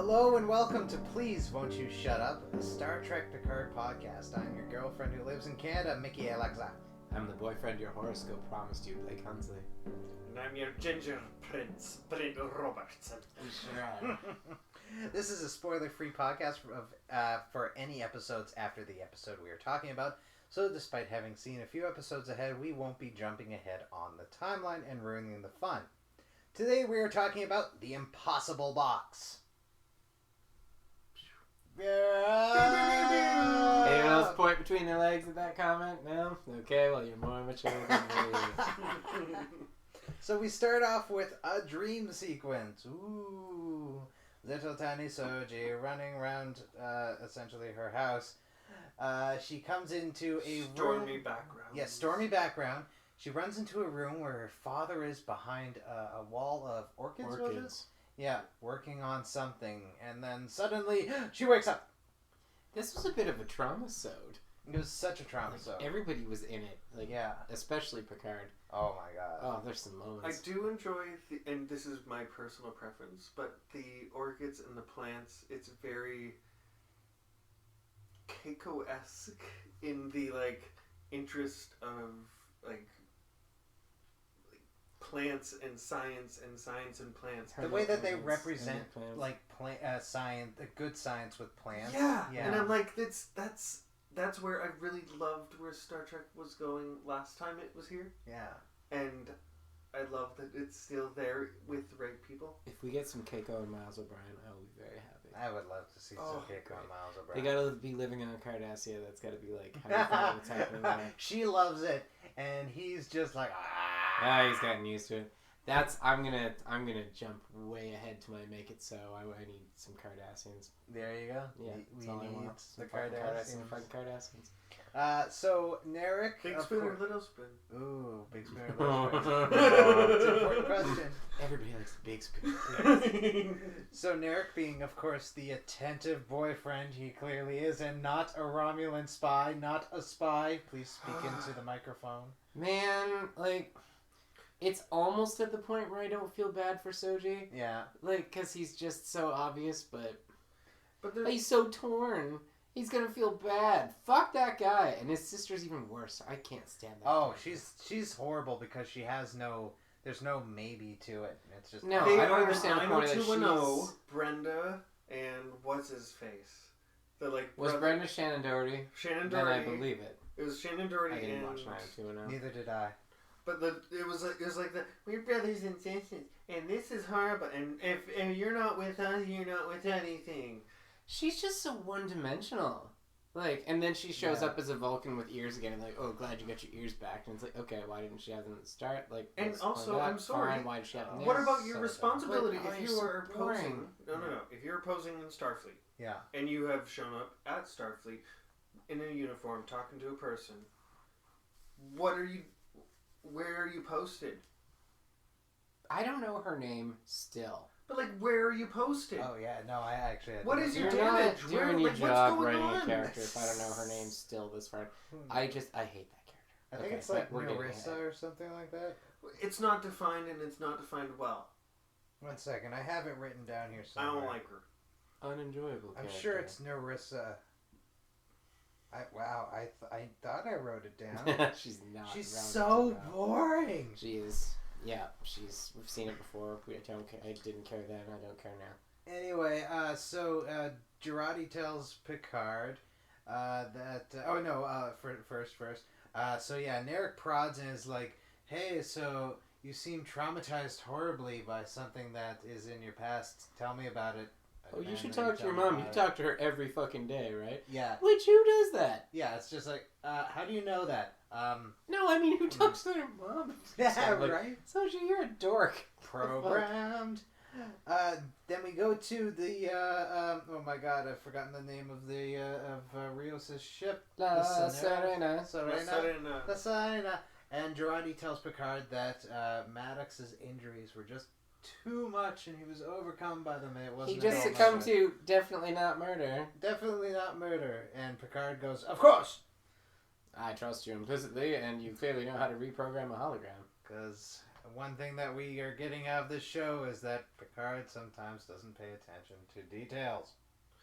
Hello and welcome to Please Won't You Shut Up, a Star Trek Picard podcast. I'm your girlfriend who lives in Canada, Mikki and Lexa. I'm the boyfriend your horoscope promised you, Blake Hunsley. And I'm your ginger prince, Brent Robertson. This is a spoiler-free podcast for any episodes after the episode we are talking about. So despite having seen a few episodes ahead, we won't be jumping ahead on the timeline and ruining the fun. Today we are talking about The Impossible Box. Anyone else point between their legs at that comment? No? Okay, well you're more mature than me. So we start off with a dream sequence. Ooh. Little tiny Soji running around essentially her house. She comes into a stormy room. background. Yes, stormy background. She runs into a room where her father is behind a wall of orchids. Yeah, working on something, and then suddenly she wakes up. This was a bit of a trauma-sode. It was such a trauma-sode. Everybody was in it. Especially Picard. Oh my god. Oh, there's some moments. I do enjoy, and this is my personal preference, but the orchids and the plants, it's very Keiko-esque in the, interest of, plants and science and plants. The way that they represent science, good science with plants. Yeah. And I'm like, that's where I really loved where Star Trek was going last time it was here. Yeah. And I love that it's still there with the right people. If we get some Keiko and Miles O'Brien, I will be very happy. I would love to see some Keiko and Miles O'Brien. They gotta be living on Cardassia. That's gotta be how do you find what's happening there? She loves it, and he's just like, he's gotten used to it. I'm gonna jump way ahead to my make it so. I need some Cardassians. There you go. Yeah, we all I need want. the Cardassians. Fucking Cardassians. So Narek. Big spoon or little spoon? Ooh, big spoon or little spoon? It's an important question. Everybody likes the big spoon. So Narek, being of course the attentive boyfriend he clearly is, and not a Romulan spy, not a spy. Please speak into the microphone. Man, it's almost at the point where I don't feel bad for Soji. Yeah. Because he's just so obvious, but he's so torn. He's gonna feel bad. Fuck that guy. And his sister's even worse. I can't stand that. Oh, she's horrible because she has there's no maybe to it. It's just... No, they I don't understand the point of that. 90210, Brenda, and what's his face? Was Brenda Shannon Doherty? Shannon Doherty. Then I believe it. It was Shannon Doherty. I didn't and watch 90210. Neither did I. But it was like we're brothers and sisters, and this is horrible. And if you're not with us, you're not with anything. She's just so one-dimensional. And then she shows up as a Vulcan with ears again, and oh, glad you got your ears back. And it's okay, why didn't she have them at the start? And also, I'm sorry. Fine, why did she have them there? What about your responsibility if you are boring. opposing? No. If you're opposing in Starfleet, yeah, and you have shown up at Starfleet in a uniform talking to a person, where are you posted? I don't know her name still. But where are you posted? Oh yeah, no, I actually. What is your damage? You're doing your job what's going writing on? a character if I don't know her name still this far. I hate that character. I think it's Narissa or something like that. It's not defined, and it's not defined well. 1 second, I have it written down here somewhere. I don't like her. Unenjoyable I'm character. sure it's Narissa. I thought I wrote it down. She's not. She's so boring. She is. Yeah, we've seen it before. I didn't care then. I don't care now. Anyway, so Girardi tells Picard that. First. So yeah, Narek prods and is like, "Hey, so you seem traumatized horribly by something that is in your past. Tell me about it." Oh, you should talk to your mom. You talk to her every fucking day, right? Yeah. Which, who does that? Yeah, it's just how do you know that? No, I mean, who talks to their mom? Yeah, right? Soji, you're a dork. Programmed. Then we go to the, oh my god, I've forgotten the name of the, of Rios' ship. La Serena. La Serena. And Girardi tells Picard that Maddox's injuries were just too much, and he was overcome by them. And it wasn't. He just succumbed to definitely not murder. Definitely not murder. And Picard goes, "Of course. I trust you implicitly, and you clearly know how to reprogram a hologram." Because one thing that we are getting out of this show is that Picard sometimes doesn't pay attention to details.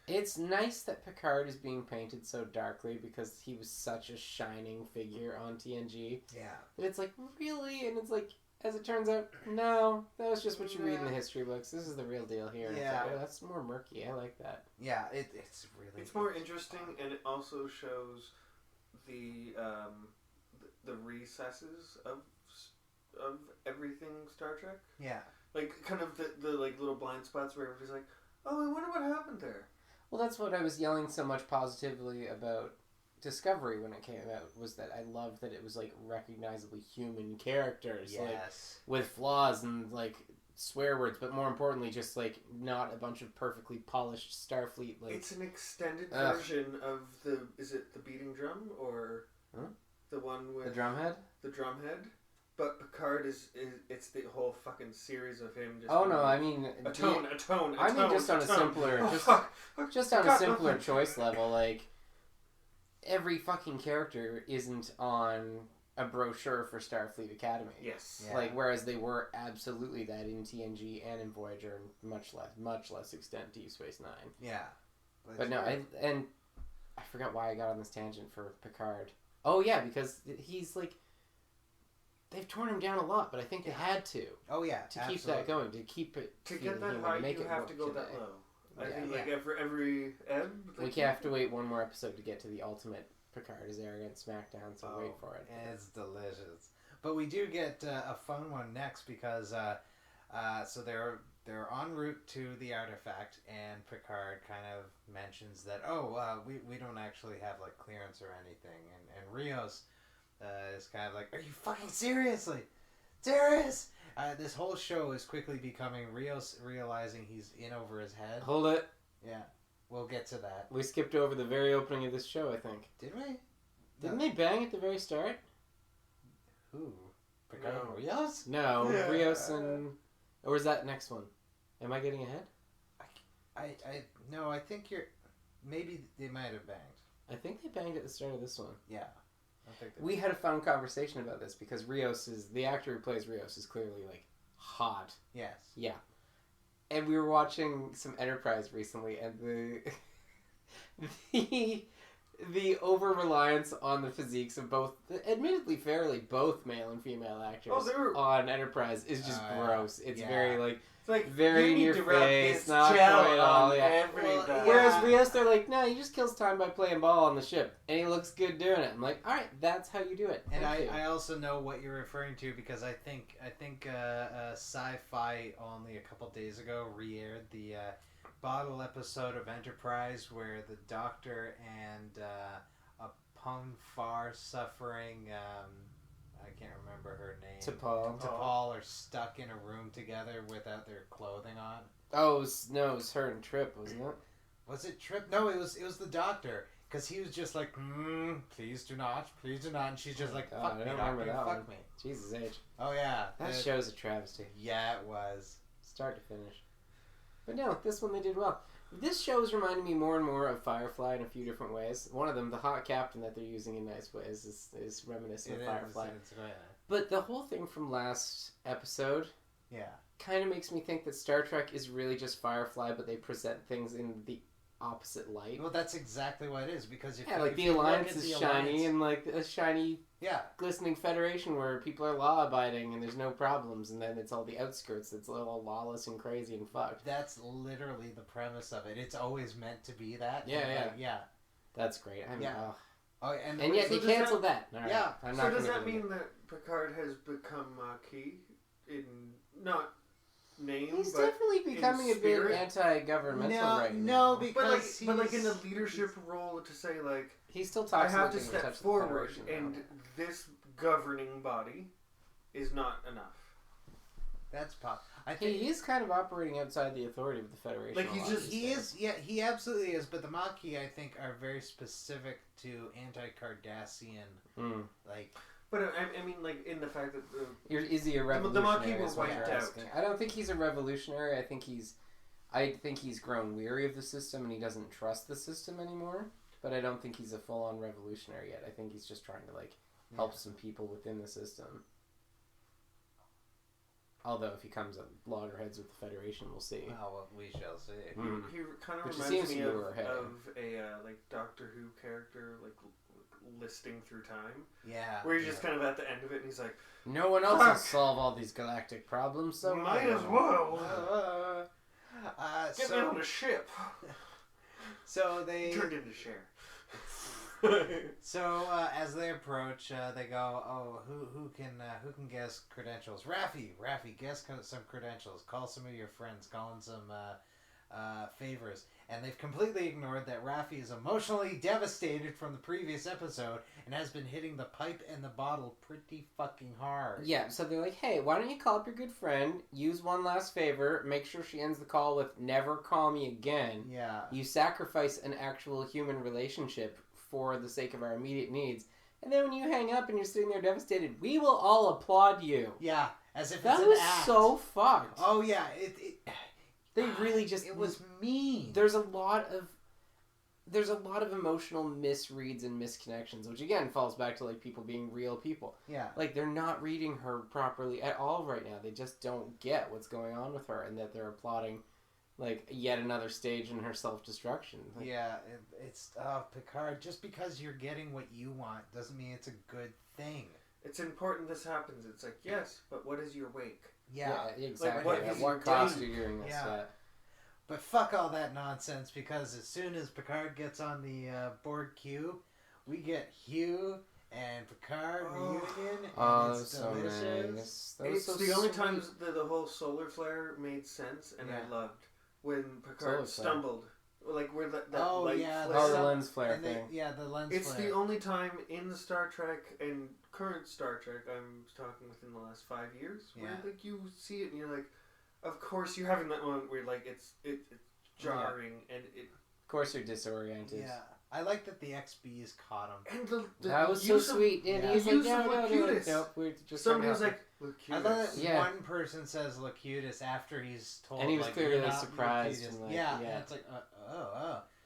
It's nice that Picard is being painted so darkly because he was such a shining figure on TNG. Yeah. That it's like, really? And it's like, as it turns out, no, that was just what you read in the history books. This is the real deal here. And Yeah. it's like, oh, that's more murky. I like that. Yeah, it's really... It's more interesting, and it also shows the recesses of everything Star Trek. Yeah. Like, kind of the like, little blind spots where everybody's like, oh, I wonder what happened there. Well, that's what I was yelling so much positively about Discovery when it came out, was that I loved that it was, like, recognizably human characters. Yes. Like, with flaws and, like, swear words, but more importantly, just, like, not a bunch of perfectly polished Starfleet, like... It's an extended version of is it the beating drum, or the one with... The drumhead? The drumhead? But Picard it's the whole fucking series of him just... Oh, no, I mean... A tone. I mean, just on a simpler... Just on a simpler choice level, like... Every fucking character isn't on a brochure for Starfleet Academy. Yes. Yeah. Like, whereas they were absolutely that in TNG and in Voyager, and much less extent Deep Space Nine. Yeah. But no, I forgot why I got on this tangent for Picard. Oh, yeah, because he's, like... They've torn him down a lot, but I think they had to. Oh, yeah, to keep that going, to keep it... To get that high, you have to go that low. I think like every ebb. We have to wait one more episode to get to the ultimate Picard is arrogant SmackDown, so wait for it. It's delicious. But we do get a fun one next because so they're en route to the artifact, and Picard kind of mentions that we don't actually have like clearance or anything, and Rios is kind of like, are you fucking serious? This whole show is quickly becoming Rios realizing he's in over his head. Hold it. Yeah. We'll get to that. We skipped over the very opening of this show, I think. Did we? Didn't they bang at the very start? Who? Picard and Rios? No, yeah. Rios and... Or is that next one? Am I getting ahead? No, I think you're... Maybe they might have banged. I think they banged at the start of this one. Yeah. We had a fun conversation about this because the actor who plays Rios is clearly like hot. Yes. Yeah. And we were watching some Enterprise recently, and the over reliance on the physiques of both, admittedly fairly both male and female actors on Enterprise is just gross. It's very like. It's like, very in your face, not quite all. Yeah. Whereas Rios, they're like, no, he just kills time by playing ball on the ship, and he looks good doing it. I'm like, all right, that's how you do it. And I also know what you're referring to because I think Sci-Fi only a couple days ago re-aired the bottle episode of Enterprise where the Doctor and a Pon-farr suffering. I can't remember her name. T'Pol are stuck in a room together without their clothing on. Oh, no, it was her and Trip, wasn't it? Was it Trip? No, it was the Doctor. Because he was just like, please do not. And she's just like, fuck me, Doctor, fuck me. Jesus H. Oh, yeah. That show's a travesty. Yeah, it was. Start to finish. But no, this one they did well. This show is reminding me more and more of Firefly in a few different ways. One of them, the hot captain that they're using in nice ways, is reminiscent of Firefly. But the whole thing from last episode kind of makes me think that Star Trek is really just Firefly, but they present things in the opposite light. Well, that's exactly what it is, because if the Alliance is shiny and like a shiny, glistening Federation where people are law-abiding and there's no problems, and then it's all the outskirts that's all lawless and crazy and fucked. That's literally the premise of it. It's always meant to be that. Yeah. That's great. And yet so they canceled that. Right. Yeah. So does that mean that Picard has become key in not name? He's definitely becoming a bit anti-governmental right now. No, because but like in the leadership role to say like he still talks. I have to step forward, and this governing body is not enough. That's pop. I think he is kind of operating outside the authority of the Federation. Like he absolutely is. But the Maquis, I think, are very specific to anti-Cardassian, like. But I mean, like in the fact that is he a revolutionary? The Maquis was wiped out. I don't think he's a revolutionary. I think he's grown weary of the system and he doesn't trust the system anymore. But I don't think he's a full-on revolutionary yet. I think he's just trying to like help some people within the system. Although if he comes at loggerheads with the Federation, we'll see. Oh, well, we shall see. He kind of Which reminds seems me to of be where we're heading. a like Doctor Who character, like listing through time. Yeah. Where he's just kind of at the end of it, and he's like, No one else will solve all these galactic problems, so might as well. Get me on a ship. So they turned into Cher. So as they approach, they go, "Oh, who can guess credentials? Raffi, guess some credentials. Call some of your friends. Call in some favors." And they've completely ignored that Raffi is emotionally devastated from the previous episode and has been hitting the pipe and the bottle pretty fucking hard. Yeah, so they're like, hey, why don't you call up your good friend, use one last favor, make sure she ends the call with never call me again. Yeah. You sacrifice an actual human relationship for the sake of our immediate needs. And then when you hang up and you're sitting there devastated, we will all applaud you. Yeah, as if that it's an was act. so fucked. Oh yeah, They really just... It was mean. There's a lot of emotional misreads and misconnections, which again falls back to like people being real people. Yeah. Like they're not reading her properly at all right now. They just don't get what's going on with her, and that they're applauding like yet another stage in her self-destruction. Like, yeah, it's Picard. Just because you're getting what you want doesn't mean it's a good thing. It's important this happens. It's like, yes, but what is your wake? Yeah, exactly. Like, what cost are you hearing this? Yeah. But fuck all that nonsense, because as soon as Picard gets on the Borg cube, we get Hugh and Picard reunion, and it's so delicious. nice. It's the only time the whole solar flare made sense, and I loved when Picard stumbled. Like where that light flare. The lens flare thing. The lens flare. It's the only time in Star Trek and current Star Trek, I'm talking within the last 5 years, where like you see it and you're like, of course you're having that moment where like it's jarring and it. Of course you're disoriented. Yeah, I like that the XBs caught him. And the that was so sweet. And he's like, no, we're just somebody was like, I love that one person says Locutus after he's told, and he was like, clearly surprised. And like, and it's like,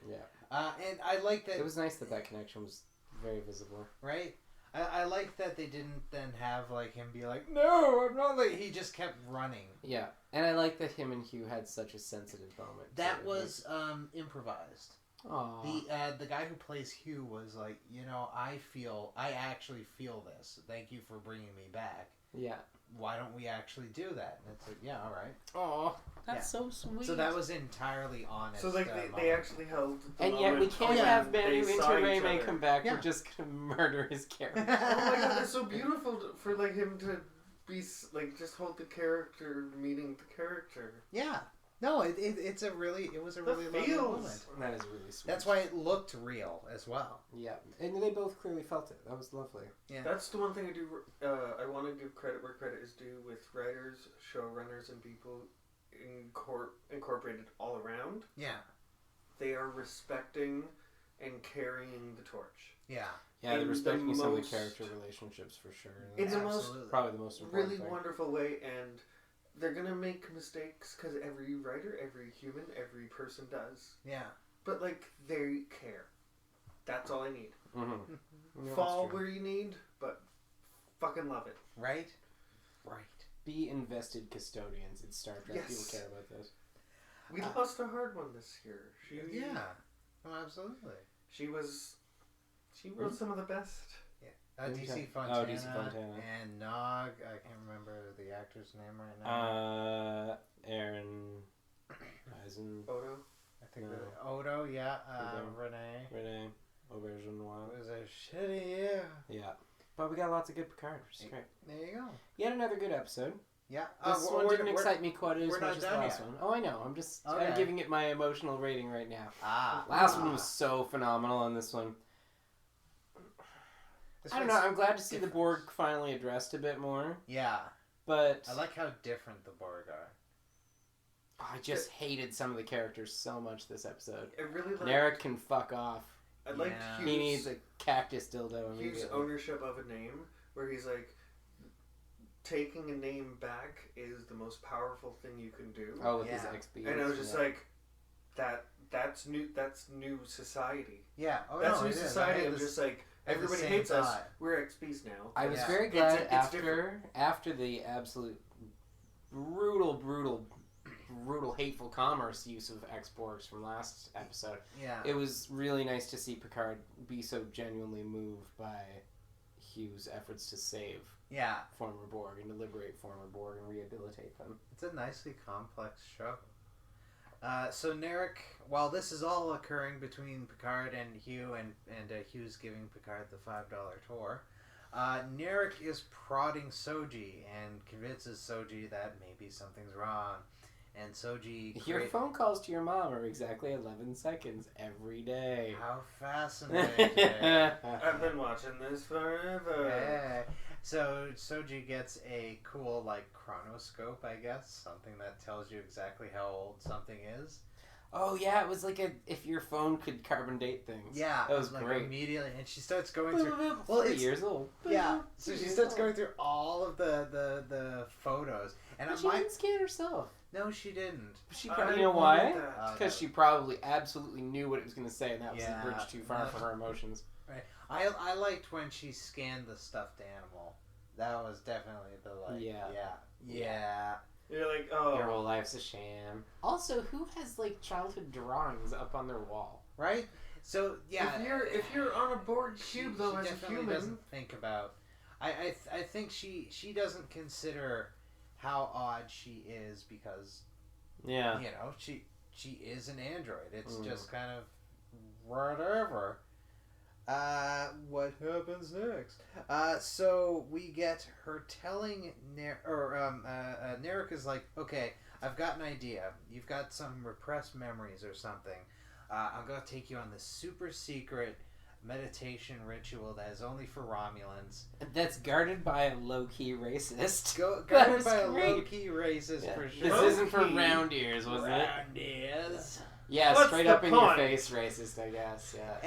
Yeah. And I like that. It was nice that connection was very visible. Right? I like that they didn't then have like him be like, no, I'm not like. He just kept running. Yeah, and I like that him and Hugh had such a sensitive moment. That was improvised. Aww. The guy who plays Hugh was like, I actually feel this. Thank you for bringing me back. Yeah. Why don't we actually do that? And it's like, yeah, all right. Oh, that's so sweet. So that was entirely honest. So like they actually held. And yet we can't have Manu Inter-Raymay come back. We're just gonna murder his character. Oh my god, that's so beautiful for like him to be like just hold the character meeting the character. Yeah. No, it was a really lovely moment. That is really sweet. That's why it looked real as well. Yeah, and they both clearly felt it. That was lovely. Yeah, that's the one thing I do. I want to give credit where credit is due with writers, showrunners, and people incorporated all around. Yeah, they are respecting and carrying the torch. Yeah, yeah, they're respecting some of the character relationships for sure. It's probably the most important really thing. Wonderful way and. They're gonna make mistakes because every writer, every human, every person does. Yeah. But like they care. That's all I need. Mm-hmm. Fall where you need, but fucking love it. Right. Right. Be invested custodians in Star Trek. Yes. People care about this. We lost a hard one this year. Yeah. Oh, absolutely. She wrote some of the best. DC Fontana. Oh, DC Fontana. And Nog. I can't remember the actor's name right now. Aaron Eisen. Odo. I think Odo, yeah. Renee Aubergenois. It was a shitty year. Yeah. But we got lots of good Picard, which is great. There you go. Yet another good episode. Yeah. This one didn't excite me quite as much as the last one. Oh, I know. I'm just I'm giving it my emotional rating right now. Last one was so phenomenal, and this one... I don't know. know. I'm glad to see the Borg finally addressed a bit more. Yeah. But... I like how different the Borg are. I just hated some of the characters so much this episode. I really liked... Narek can fuck off. I liked Hugh's... He needs a cactus dildo immediately. Hugh's ownership of a name, where he's like, taking a name back is the most powerful thing you can do. Oh, with his XB. And I was just like, that's new society. Yeah. Oh, that's no, new society. I'm just like... Everybody hates us. We're XPs now. I was very glad after the absolute brutal, hateful commerce use of exports from last episode. Yeah. It was really nice to see Picard be so genuinely moved by Hugh's efforts to save former Borg and to liberate former Borg and rehabilitate them. It's a nicely complex show. So Narek, while this is all occurring between Picard and Hugh, and Hugh's giving Picard the $5 tour, Narek is prodding Soji and convinces Soji that maybe something's wrong. And Soji... Your phone calls to your mom are exactly 11 seconds every day. How fascinating. I've been watching this forever. Yeah. So Soji gets a cool, chronoscope, I guess. Something that tells you exactly how old something is. Oh, yeah, it was if your phone could carbon date things. Yeah. That was great. Immediately, and she starts going through... Well, 3 years old. Yeah, so she starts going through all of the photos. And But she didn't scan herself. No, she didn't. She probably, you know why? Because she probably absolutely knew what it was going to say, and that was a bridge too far for her emotions. Right. I liked when she scanned the stuffed animal. That was definitely the Yeah. You're like, oh. Your whole life's a sham. Also, who has childhood drawings up on their wall? Right? So yeah. If you're on a Borg cube though, as a human, doesn't think about. I think she doesn't consider how odd she is because she is an android. It's just kind of whatever. What happens next? So we get her telling Narek is like, okay, I've got an idea. You've got some repressed memories or something. I'm gonna take you on this super secret meditation ritual that is only for Romulans. That's guarded by a low-key racist. Guarded by a low-key racist for sure. This isn't for round ears, was it? Round ears. Yeah, What's straight the up in your face racist, I guess. Yeah.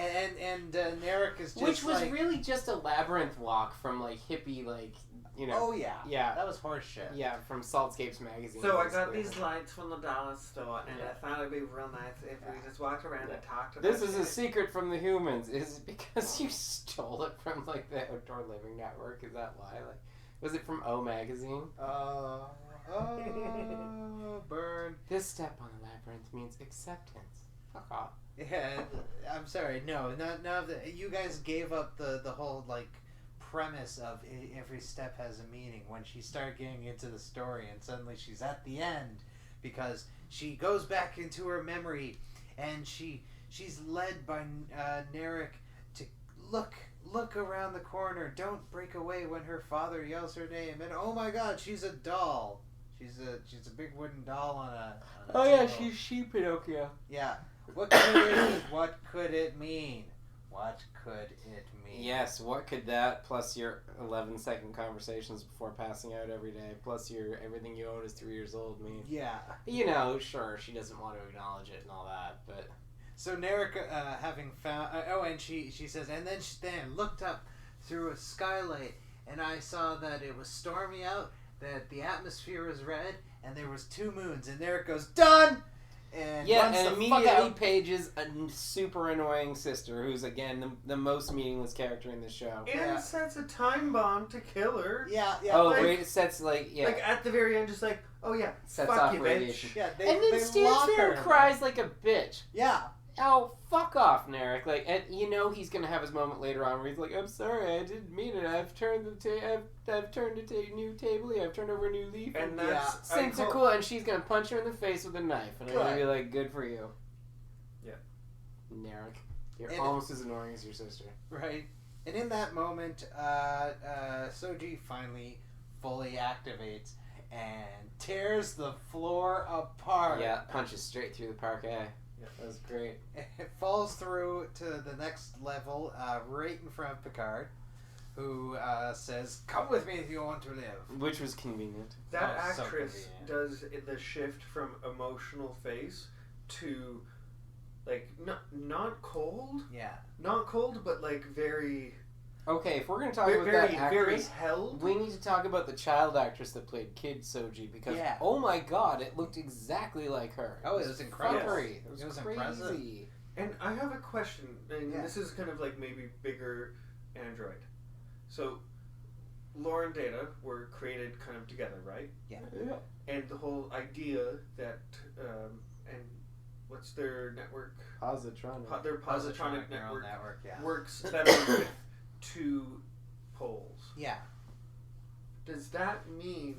And Narek is just which was really just a labyrinth walk from hippie Oh yeah. Yeah. That was horseshit. Yeah, from Saltscapes magazine. So I got these lights from the dollar store, and I thought it'd be real nice if we just walked around and talked about This is a secret from the humans. Is it because you stole it from the Outdoor Living Network? Is that why? Was it from O magazine? Burn. This step on the labyrinth means acceptance. Fuck off. Yeah, I'm sorry. No, not you guys gave up the whole premise of every step has a meaning when she started getting into the story, and suddenly she's at the end because she goes back into her memory, and she's led by Narek to look around the corner. Don't break away when her father yells her name, and oh my God, she's a doll. She's a big wooden doll on a table. she's Pinocchio. Yeah. What could it mean? What could it mean? Yes, what could that, plus your 11-second conversations before passing out every day, plus your everything you own is 3 years old mean? Yeah. Sure, she doesn't want to acknowledge it and all that, but... So Narek, having found... and she says, and then she looked up through a skylight, and I saw that it was stormy out, that the atmosphere was red, and there was 2 moons, and Narek goes, done! And immediately pages a super annoying sister, who's again the most meaningless character in the show. And sets a time bomb to kill her. Yeah. Oh, it sets at the very end, just oh yeah, sets fuck off you, radiation. bitch. Yeah, and then stands there and cries like a bitch. Yeah. Oh, fuck off, Narek. And he's gonna have his moment later on where he's like, I'm sorry, I didn't mean it. I've turned I've turned a new table. I've turned over a new leaf. And that's things are cool. And she's gonna punch her in the face with a knife, and I'm gonna be like, good for you. Yeah. Narek, you're almost as annoying as your sister. Right. And in that moment, Soji finally fully activates and tears the floor apart. Yeah, punches straight through the parquet. Yeah, that was great. It falls through to the next level, right in front of Picard, who says, "Come with me if you want to live." Which was convenient. That actress does the shift from emotional face to, not cold. Yeah. Not cold, but very. Okay, if we're going to talk about that actress, very held. We need to talk about the child actress that played Kid Soji, because, oh my God, it looked exactly like her. It was incredible. It was crazy. Impressive. And I have a question, and this is kind of maybe bigger android. So, lore and data were created kind of together, right? Yeah. And the whole idea that and what's their network? Positronic. Their positronic neural network yeah. works better with two poles. Yeah. Does that mean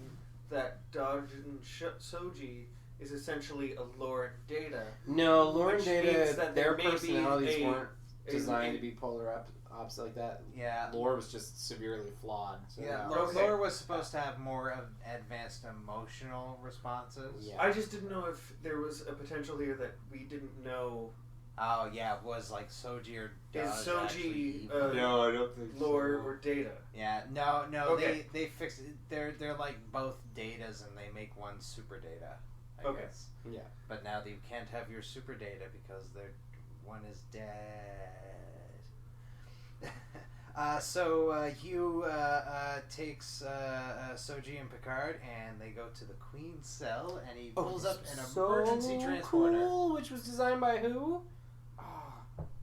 that Dojin Soji is essentially a lore and data? No, lore and which data, means that their there may be personalities weren't designed to be polar opposites like that. Yeah. Lore was just severely flawed. So Yeah, Okay. lore was supposed to have more of advanced emotional responses. Yeah. I just didn't know if there was a potential here that we didn't know. Oh yeah, it was like Soji or Is Doj Soji, actually evil? No, I don't think Lore or data? Yeah, no, Okay. they fixed it. They're like both datas, and they make one super data. I Okay. guess. Yeah. But now you can't have your super data because one is dead. So Hugh takes Soji and Picard, and they go to the Queen's cell, and he pulls up an emergency transporter. Cool, which was designed by who?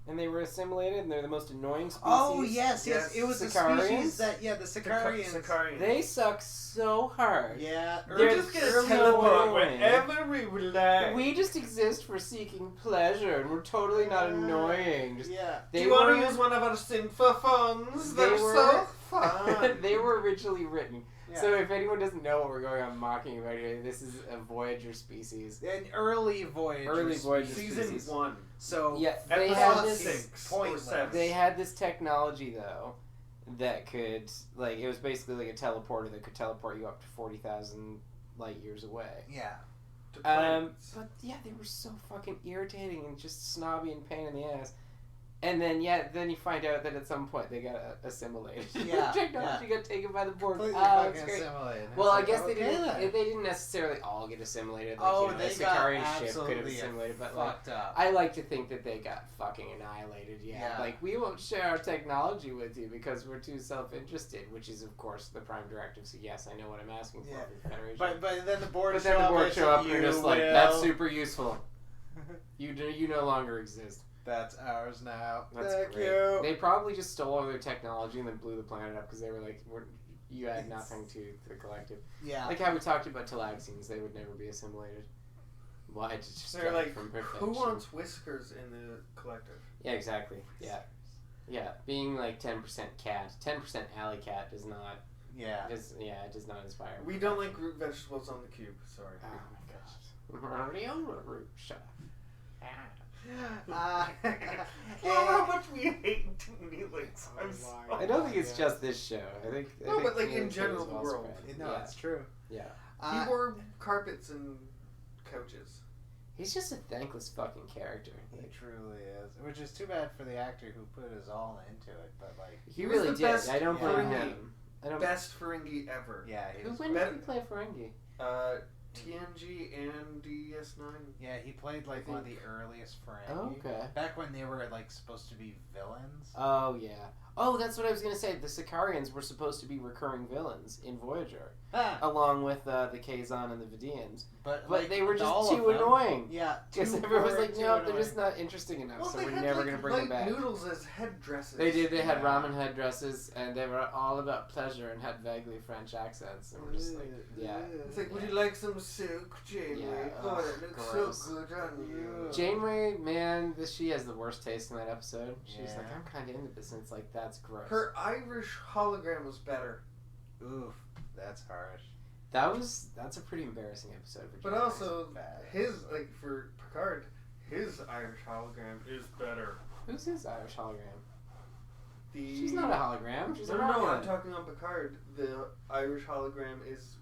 And they were assimilated, and they're the most annoying species. Oh yes, Yes. it was Sicarians? the species that the Sicarians. Sicarians. They suck so hard. Yeah, They're We're just gonna so teleport annoying. wherever we would like. We just exist for seeking pleasure, and we're totally not annoying. Just, yeah. Do you want to use one of our sinful phones? They're so fun. They were originally written. Yeah. So if anyone doesn't know what we're going on mocking about here, this is a Voyager species. An early Voyager. Season species. 1. So Yeah, they Episode had this. 6 or pointless. 7. They had this technology though, that could it was basically like a teleporter that could teleport you up to 40,000 light years away. Yeah. To planets. But yeah, they were so fucking irritating and just snobby and pain in the ass. And then you find out that at some point they got assimilated. Yeah, Technology got taken by the Borg. Completely That's fucking great. assimilated. Well, I It's guess like, they okay didn't. then. They didn't necessarily all get assimilated. Like, Oh, the they got Sicarian ship could have absolutely assimilated, but fucked up. I like to think that they got fucking annihilated. Yeah, Yeah. like we won't share our technology with you because we're too self-interested, which is of course the prime directive. So yes, I know what I'm asking for. Yeah. The Federation. But then the board But show then the up board and show up and you they're just like, will- that's super useful. You no longer exist. That's ours now. That's Thank great. you. They probably just stole all their technology and then blew the planet up because they were like, you add nothing to the collective. Yeah. Like how we talked about Talaxians, they would never be assimilated. Why did just They're drive like, from perfection? who wants whiskers in the collective? Yeah, exactly. Yeah. Yeah, being like 10% cat, 10% alley cat does not. Yeah. It does not inspire. We don't like root vegetables on the cube. Sorry. Oh my gosh. Mariola root shot. Uh, How much we hate Neelix. I'm sorry. I don't think it's just this show. I think. No, but, like, Neelix in general, is the well world. spread. no, Yeah. it's true. Yeah. He wore carpets and couches. He's just a thankless fucking character. He truly is. Which is too bad for the actor who put his all into it, but like... He was really the did. best I don't blame Ferengi. him. I don't. Best Ferengi ever. Yeah, he was... When did he play Ferengi? TNG and DS9. Yeah, he played like one of the earliest Ferengi. Oh, okay. Back when they were like supposed to be villains. Oh yeah. Oh, that's what I was gonna say. The Sicarians were supposed to be recurring villains in Voyager, along with the Kazon and the Vidians. But But like, they were just all of too them- annoying. Yeah, Because too everyone was boring, like, too no, annoying. they're just not interesting enough, Well, so they we're had never like gonna bring them light back. noodles as headdresses. They did. They had Yeah. ramen headdresses, and they were all about pleasure and had vaguely French accents. And we're just like, yeah. It's like, would you like some soup, Janeway? Yeah, Oh, ugh, it looks gross. so good on you. Janeway, man, she has the worst taste in that episode. She's Yeah. like, I'm kind of into this, and it's like, that's gross. Her Irish hologram was better. Oof, that's harsh. That's a pretty embarrassing episode for But Janeway. also, bad. like, for Picard, his Irish hologram is better. Who's his Irish hologram? The She's not a hologram. She's a No, I'm Romulan. talking on Picard. The Irish hologram is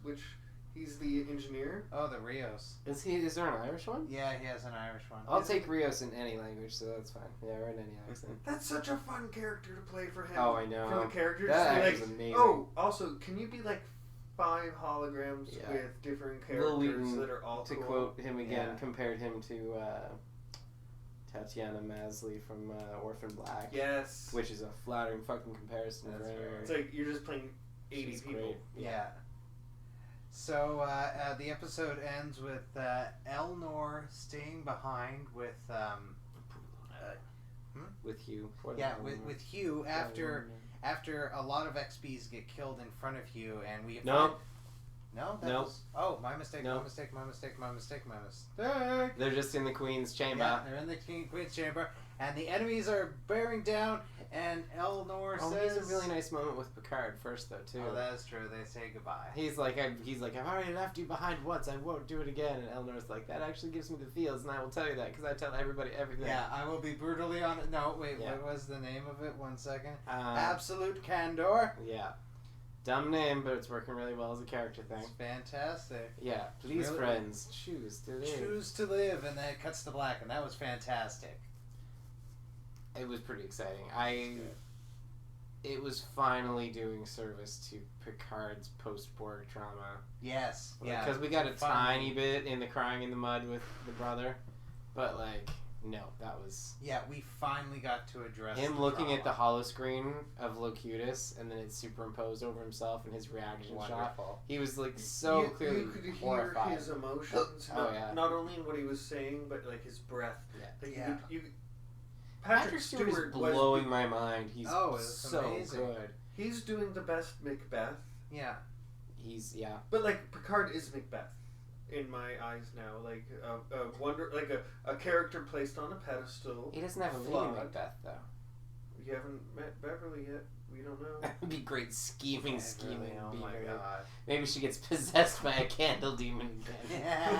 he's the engineer. Oh, the Rios. Is there an Irish one? Yeah, he has an Irish one. I'll take Rios in any language, so that's fine. Yeah, or in any accent. That's such a fun character to play for him. Oh, I know. For the character, That just be actor's like, amazing. oh, also, can you be like 5 holograms Yeah. with different Will characters Wheaton, that are all to cool? quote him again, Yeah. compared him to Tatiana Maslany from Orphan Black. Yes. Which is a flattering fucking comparison. That's for fair. anyone. It's like you're just playing 80 She's people. great. Yeah. So the episode ends with Elnor staying behind with With Hugh. with Hugh after after a lot of XPs get killed in front of you, and we No. No? Oh, my mistake, No. my mistake. They're just in the Queen's chamber. Yeah, they're in the Queen's chamber, and the enemies are bearing down, and Elnor says... He's a really nice moment with Picard first, though, too. Oh, that is true. They say goodbye. He's like, I've already left you behind once. I won't do it again. And Elnor's like, that actually gives me the feels, and I will tell you that, because I tell everybody everything. Yeah, I will be brutally honest. No, wait, Yeah. what was the name of it? 1 second. Absolute Absolute Candor. Yeah. Dumb name, but it's working really well as a character thing. It's fantastic. Yeah, please, Really? friends, choose to live. Choose to live, and then it cuts to black, and that was fantastic. It was pretty exciting. It was finally doing service to Picard's post-Borg trauma. Yes. Yeah. Because we got a Finally. tiny bit in the crying in the mud with the brother, but like, no, that was... Yeah, we finally got to address Him the looking at the trauma. holoscreen of Locutus, and then it's superimposed over himself and his reaction shot. Wonderful. He was like so clearly You could horrified. hear his emotions, Oh, yeah. not only in what he was saying, but like his breath. Yeah. Like, Yeah. Patrick Stewart Stewart is blowing my mind. He's it's so amazing. good. He's doing the best Macbeth, Yeah. Yeah. but like Picard is Macbeth in my eyes now. Like a character placed on a pedestal. He doesn't have a lady Flawed. Macbeth though. You haven't met Beverly yet. We don't know. That would be great scheming. Oh Be my very- god. Maybe she gets possessed by a candle demon again.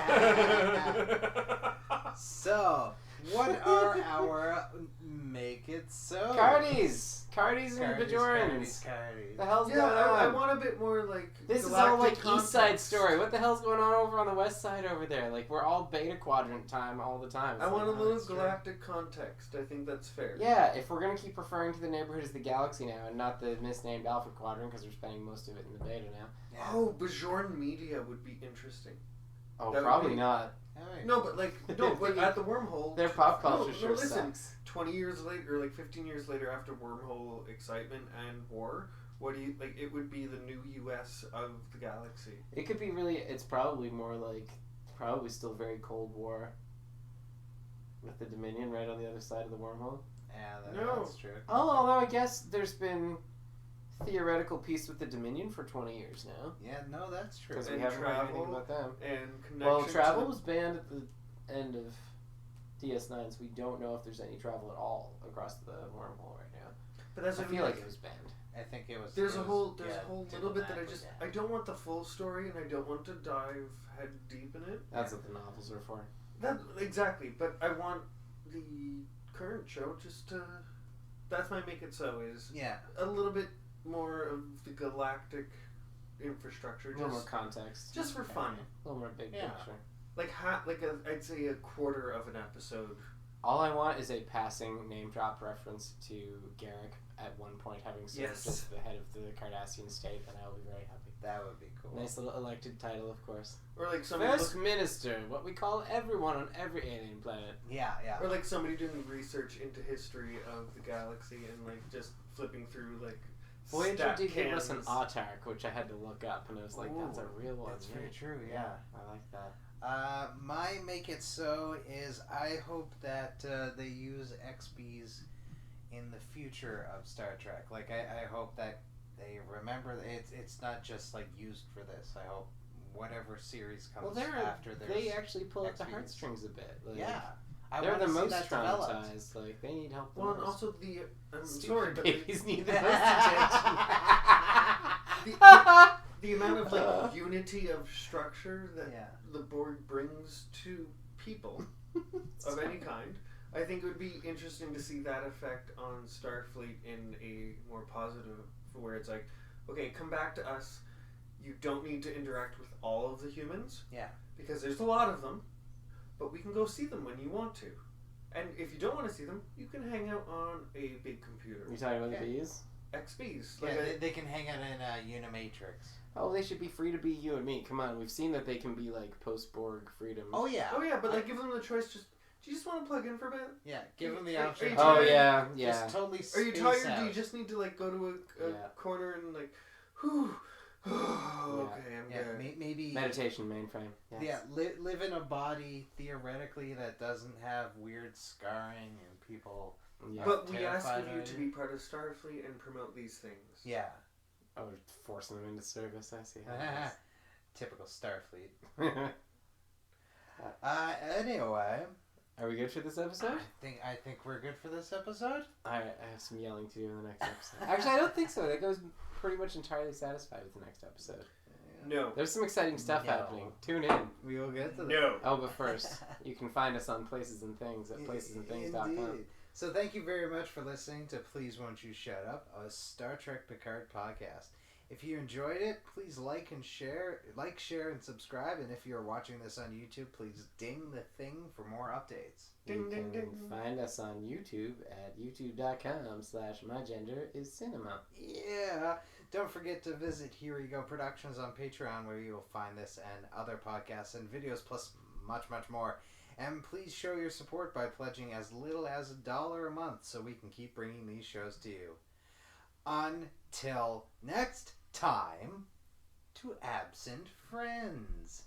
So, what are our make it so? Cardies and Bajorans. Cardies. The hell's Yeah, going on? I want a bit more like. This is all like galactic East Side context. Story. What the hell's going on over on the West Side over there? Like we're all Beta Quadrant time all the time. It's I want a like, little that's true. galactic context. I think that's fair. yeah, if we're gonna keep referring to the neighborhood as the Galaxy now and not the misnamed Alpha Quadrant because we're spending most of it in the Beta now. Yeah. Oh, Bajorn media would be interesting. Oh, That would probably be- not. Alright. No, but but at the wormhole. Their pop culture no, sure listen, sucks. 20 years later, or like 15 years later, after wormhole excitement and war, what do you like? It would be the new U.S. of the galaxy. It could be really. It's probably more like probably still very Cold War. With the Dominion right on the other side of the wormhole. Yeah, No. that's true. Oh, although I guess there's been theoretical peace with the Dominion for 20 years now. Yeah, no, that's true. Because we And haven't heard anything travel. about them. And connection. Well, travel to was banned at the end of DS9, so we don't know if there's any travel at all across the wormhole right now. but that's I what feel mean, like it was banned. I think it was. There's it a was- whole yeah, little bit that diplomatically, I don't want the full story, and I don't want to dive head deep in it. That's what the novels are for. That exactly, but I want the current show just to. That's my make it so is Yeah. a little bit more of the galactic infrastructure, A little more context. just for fun. A little more big Yeah. picture. Like I'd say a quarter of an episode. All I want is a passing name drop reference to Garrick at one point having served Yes. as the head of the Cardassian state, and I will be very happy. That would be cool. Nice little elected title, of course. Or like somebody First Minister, what we call everyone on every alien planet. Yeah, yeah. or like somebody doing research into history of the galaxy and like just flipping through like Voyager stat did give us an cans. autark, which I had to look up, and I was like, that's a Ooh, real one. That's very right? true, yeah. I like that. My make it so is I hope that they use XBs in the future of Star Trek. Like I hope that they remember that it's not just like used for this. I hope whatever series comes after this. they actually pull at the XBs. heartstrings a bit. Like, Yeah. I they're wanna the see most that developed. traumatized. Like they need help. The Well, and most. also the I'm Stupid sorry, but babies need the most attention. the amount of like unity of structure that Yeah. the Borg brings to people of any kind, I think it would be interesting to see that effect on Starfleet in a more positive, where it's like, okay, come back to us. You don't need to interact with all of the humans. Yeah. Because there's a lot of them, but we can go see them when you want to. And if you don't want to see them, you can hang out on a big computer. You talking about Okay. the bees? XBs. Yeah, Like they can hang out in Unimatrix. Oh, they should be free to be you and me. Come on, we've seen that they can be like post-Borg freedom. Oh yeah. oh yeah, but like give them the choice. Just do you just want to plug in for a bit? Yeah. Give them the Are- option. are you to Oh tired? yeah, yeah. Just totally. Are you space tired? out. Do you just need to like go to a Yeah. corner and like, whew, okay, I'm Yeah. good. Maybe. Meditation mainframe. Yes. Yeah, live in a body theoretically that doesn't have weird scarring and people Yeah. But we ask of you to be part of Starfleet and promote these things. Yeah. Oh, forcing them into service. I see. Typical Starfleet. Anyway, are we good for this episode? I think we're good for this episode. I have some yelling to do in the next episode. Actually, I don't think so. That goes pretty much entirely satisfied with the next episode. No. There's some exciting stuff happening. Tune in. We will get to that. No. Oh, but first, you can find us on Places and Things at placesandthings.com. Indeed. So thank you very much for listening to Please Won't You Shut Up, a Star Trek Picard podcast. If you enjoyed it, please like, share, and subscribe. And if you're watching this on YouTube, please ding the thing for more updates. You can find us on YouTube at youtube.com/mygenderiscinema. Yeah. Don't forget to visit HereEgo Productions on Patreon, where you will find this and other podcasts and videos, plus much, much more. And please show your support by pledging as little as $1 a month so we can keep bringing these shows to you. Until next time, to absent friends.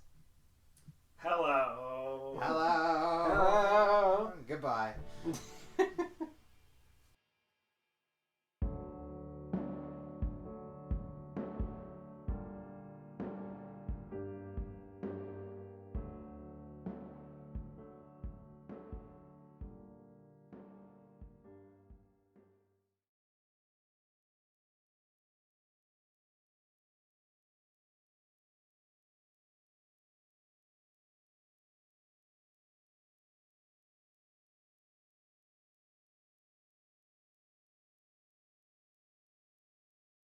Hello. Hello.